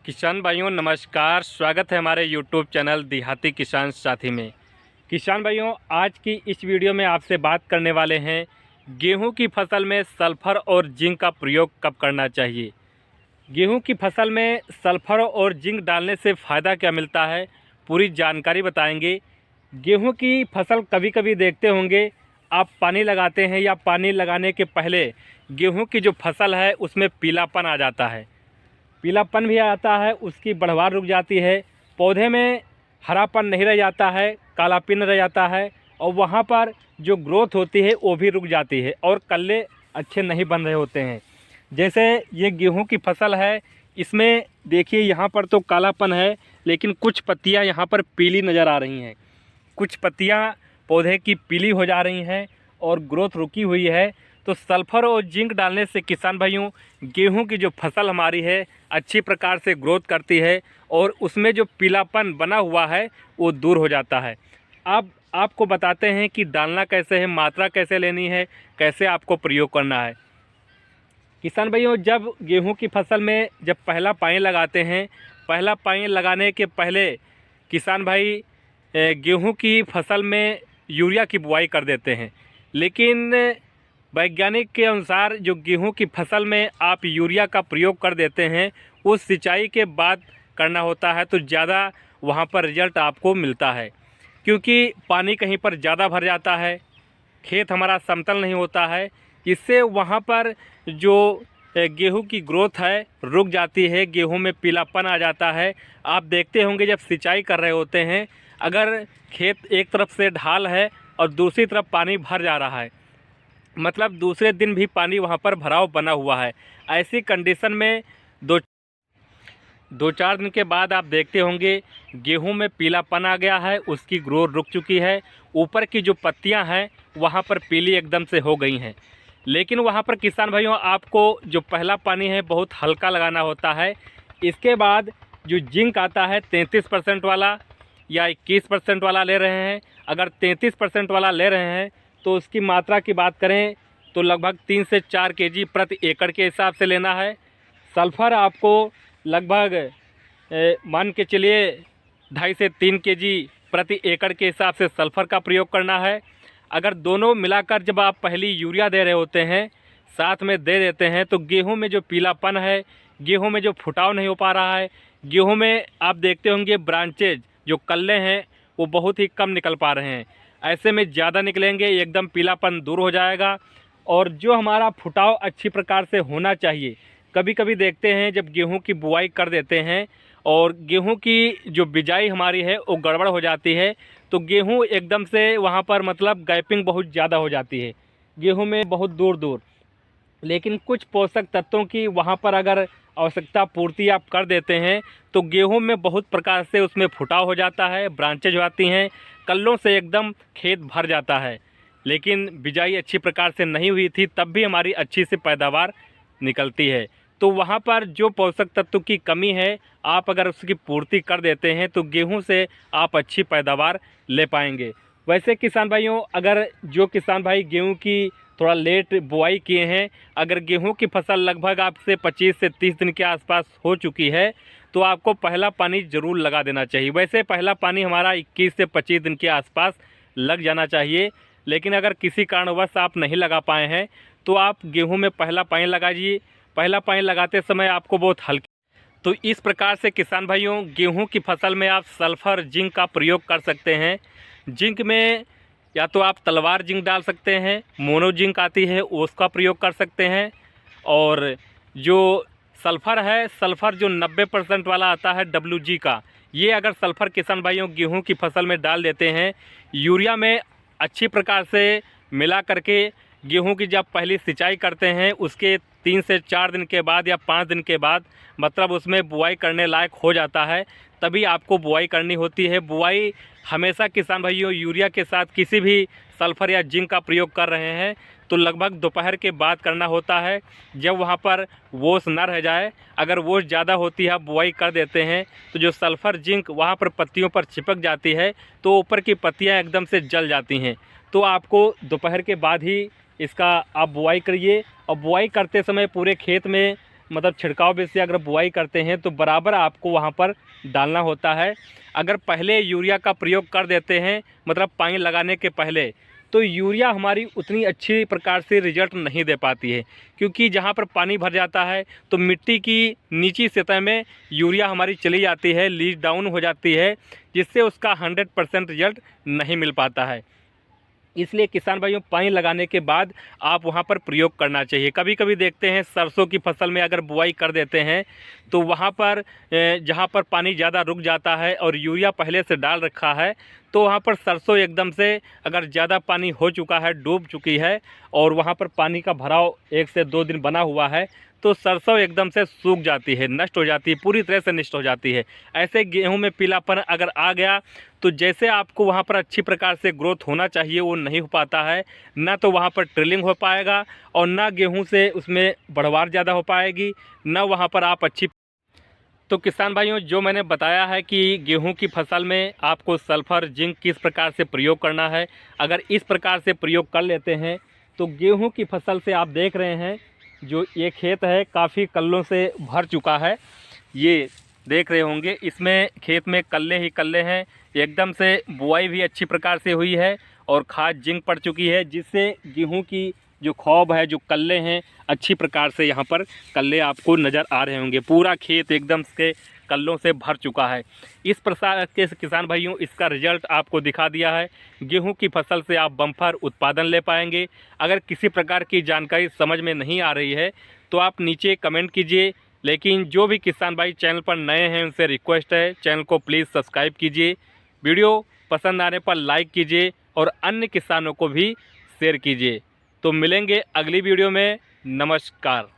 किसान भाइयों नमस्कार। स्वागत है हमारे YouTube चैनल देहाती किसान साथी में। किसान भाइयों, आज की इस वीडियो में आपसे बात करने वाले हैं गेहूं की फसल में सल्फ़र और जिंक का प्रयोग कब करना चाहिए। गेहूं की फसल में सल्फ़र और जिंक डालने से फ़ायदा क्या मिलता है, पूरी जानकारी बताएंगे। गेहूं की फसल कभी कभी देखते होंगे आप पानी लगाते हैं या पानी लगाने के पहले गेहूं की जो फसल है उसमें पीलापन आ जाता है, पीलापन भी आता है, उसकी बढ़वार रुक जाती है, पौधे में हरापन नहीं रह जाता है, कालापन रह जाता है और वहाँ पर जो ग्रोथ होती है वो भी रुक जाती है और कल्ले अच्छे नहीं बन रहे होते हैं। जैसे ये गेहूं की फसल है, इसमें देखिए यहाँ पर तो कालापन है लेकिन कुछ पत्तियाँ यहाँ पर पीली नज़र आ रही हैं, कुछ पत्तियाँ पौधे की पीली हो जा रही हैं और ग्रोथ रुकी हुई है। तो सल्फ़र और जिंक डालने से किसान भाइयों गेहूं की जो फसल हमारी है अच्छी प्रकार से ग्रोथ करती है और उसमें जो पीलापन बना हुआ है वो दूर हो जाता है। अब आपको बताते हैं कि डालना कैसे है, मात्रा कैसे लेनी है, कैसे आपको प्रयोग करना है। किसान भाइयों, जब गेहूं की फसल में जब पहला पानी लगाते हैं, पहला पानी लगाने के पहले किसान भाई गेहूं की फसल में यूरिया की बुआई कर देते हैं, लेकिन वैज्ञानिक के अनुसार जो गेहूं की फसल में आप यूरिया का प्रयोग कर देते हैं उस सिंचाई के बाद करना होता है तो ज़्यादा वहां पर रिजल्ट आपको मिलता है, क्योंकि पानी कहीं पर ज़्यादा भर जाता है, खेत हमारा समतल नहीं होता है, इससे वहाँ पर जो गेहूं की ग्रोथ है रुक जाती है, गेहूं में पीलापन आ जाता है। आप देखते होंगे जब सिंचाई कर रहे होते हैं, अगर खेत एक तरफ से ढाल है और दूसरी तरफ पानी भर जा रहा है, मतलब दूसरे दिन भी पानी वहाँ पर भराव बना हुआ है, ऐसी कंडीशन में दो चार दिन के बाद आप देखते होंगे गेहूं में पीलापन आ गया है, उसकी ग्रोथ रुक चुकी है, ऊपर की जो पत्तियां हैं वहाँ पर पीली एकदम से हो गई हैं। लेकिन वहाँ पर किसान भाइयों आपको जो पहला पानी है बहुत हल्का लगाना होता है। इसके बाद जो जिंक आता है 33% वाला या 21% वाला ले रहे हैं, अगर 33% वाला ले रहे हैं तो उसकी मात्रा की बात करें तो लगभग 3 से 4 केजी प्रति एकड़ के हिसाब से लेना है। सल्फ़र आपको लगभग मान के चलिए 2.5 से 3 केजी प्रति एकड़ के हिसाब से सल्फ़र का प्रयोग करना है। अगर दोनों मिलाकर जब आप पहली यूरिया दे रहे होते हैं साथ में दे देते हैं तो गेहूं में जो पीलापन है, गेहूं में जो फुटाव नहीं हो पा रहा है, गेहूं में आप देखते होंगे ब्रांचेज जो कल्ले हैं वो बहुत ही कम निकल पा रहे हैं, ऐसे में ज़्यादा निकलेंगे, एकदम पीलापन दूर हो जाएगा और जो हमारा फुटाव अच्छी प्रकार से होना चाहिए। कभी कभी देखते हैं जब गेहूं की बुआई कर देते हैं और गेहूं की जो बिजाई हमारी है वो गड़बड़ हो जाती है तो गेहूं एकदम से वहां पर मतलब गैपिंग बहुत ज़्यादा हो जाती है, गेहूं में बहुत दूर दूर, लेकिन कुछ पोषक तत्वों की वहाँ पर अगर आवश्यकता पूर्ति आप कर देते हैं तो गेहूं में बहुत प्रकार से उसमें फुटाव हो जाता है, ब्रांचेज आती हैं, कल्लों से एकदम खेत भर जाता है। लेकिन बिजाई अच्छी प्रकार से नहीं हुई थी तब भी हमारी अच्छी सी पैदावार निकलती है। तो वहाँ पर जो पोषक तत्व की कमी है आप अगर उसकी पूर्ति कर देते हैं तो गेहूं से आप अच्छी पैदावार ले पाएंगे। वैसे किसान भाइयों, अगर जो किसान भाई गेहूं की थोड़ा लेट बुआई किए हैं, अगर गेहूं की फसल लगभग आपसे 25 से 30 दिन के आसपास हो चुकी है तो आपको पहला पानी ज़रूर लगा देना चाहिए। वैसे पहला पानी हमारा 21 से 25 दिन के आसपास लग जाना चाहिए, लेकिन अगर किसी कारणवश आप नहीं लगा पाए हैं तो आप गेहूं में पहला पानी लगाइए। पहला पानी लगाते समय आपको बहुत हल्की, तो इस प्रकार से किसान भाइयों गेहूं की फसल में आप सल्फ़र जिंक का प्रयोग कर सकते हैं। जिंक में या तो आप तलवार जिंक डाल सकते हैं, मोनो जिंक आती है उसका प्रयोग कर सकते हैं, और जो सल्फ़र है, सल्फ़र जो 90% वाला आता है WG का, ये अगर सल्फ़र किसान भाइयों गेहूं की फसल में डाल देते हैं, यूरिया में अच्छी प्रकार से मिला करके गेहूं की जब पहली सिंचाई करते हैं उसके 3 से 4 दिन के बाद या 5 दिन के बाद मतलब उसमें बुआई करने लायक हो जाता है, तभी आपको बुआई करनी होती है। बुआई हमेशा किसान भाइयों यूरिया के साथ किसी भी सल्फ़र या जिंक का प्रयोग कर रहे हैं तो लगभग दोपहर के बाद करना होता है, जब वहाँ पर ओस न रह जाए। अगर ओस ज़्यादा होती है, आप बुआई कर देते हैं तो जो सल्फ़र जिंक वहाँ पर पत्तियों पर चिपक जाती है तो ऊपर की पत्तियाँ एकदम से जल जाती हैं। तो आपको दोपहर के बाद ही इसका आप बुआई करिए और बुआई करते समय पूरे खेत में मतलब छिड़काव बेस से अगर बुआई करते हैं तो बराबर आपको वहाँ पर डालना होता है। अगर पहले यूरिया का प्रयोग कर देते हैं मतलब पानी लगाने के पहले, तो यूरिया हमारी उतनी अच्छी प्रकार से रिजल्ट नहीं दे पाती है, क्योंकि जहाँ पर पानी भर जाता है तो मिट्टी की नीची सतह में यूरिया हमारी चली जाती है, लीच डाउन हो जाती है, जिससे उसका 100% रिजल्ट नहीं मिल पाता है। इसलिए किसान भाइयों पानी लगाने के बाद आप वहाँ पर प्रयोग करना चाहिए। कभी कभी देखते हैं सरसों की फसल में अगर बुआई कर देते हैं तो वहाँ पर जहाँ पर पानी ज़्यादा रुक जाता है और यूरिया पहले से डाल रखा है, तो वहाँ पर सरसों एकदम से अगर ज़्यादा पानी हो चुका है, डूब चुकी है और वहाँ पर पानी का भराव 1 से 2 दिन बना हुआ है, तो सरसों एकदम से सूख जाती है, नष्ट हो जाती है, पूरी तरह से नष्ट हो जाती है। ऐसे गेहूं में पीलापन अगर आ गया तो जैसे आपको वहाँ पर अच्छी प्रकार से ग्रोथ होना चाहिए वो नहीं हो पाता है, ना तो वहाँ पर ट्रिलिंग हो पाएगा और ना गेहूं से उसमें बढ़वार ज़्यादा हो पाएगी, ना वहाँ पर आप अच्छी। तो किसान भाइयों जो मैंने बताया है कि गेहूं की फसल में आपको सल्फ़र जिंक किस प्रकार से प्रयोग करना है, अगर इस प्रकार से प्रयोग कर लेते हैं तो गेहूं की फसल से आप देख रहे हैं जो ये खेत है काफ़ी कल्लों से भर चुका है। ये देख रहे होंगे इसमें खेत में कल्ले ही कल्ले हैं, एकदम से बुआई भी अच्छी प्रकार से हुई है और खाद जिंक पड़ चुकी है, जिससे गेहूं की जो खौब है, जो कल्ले हैं, अच्छी प्रकार से यहाँ पर कल्ले आपको नज़र आ रहे होंगे। पूरा खेत एकदम से कल्लों से भर चुका है। इस प्रकार के किसान भाइयों इसका रिजल्ट आपको दिखा दिया है। गेहूं की फसल से आप बम्पर उत्पादन ले पाएंगे। अगर किसी प्रकार की जानकारी समझ में नहीं आ रही है तो आप नीचे कमेंट कीजिए, लेकिन जो भी किसान भाई चैनल पर नए हैं उनसे रिक्वेस्ट है चैनल को प्लीज़ सब्सक्राइब कीजिए, वीडियो पसंद आने पर लाइक कीजिए और अन्य किसानों को भी शेयर कीजिए। तो मिलेंगे अगली वीडियो में। नमस्कार।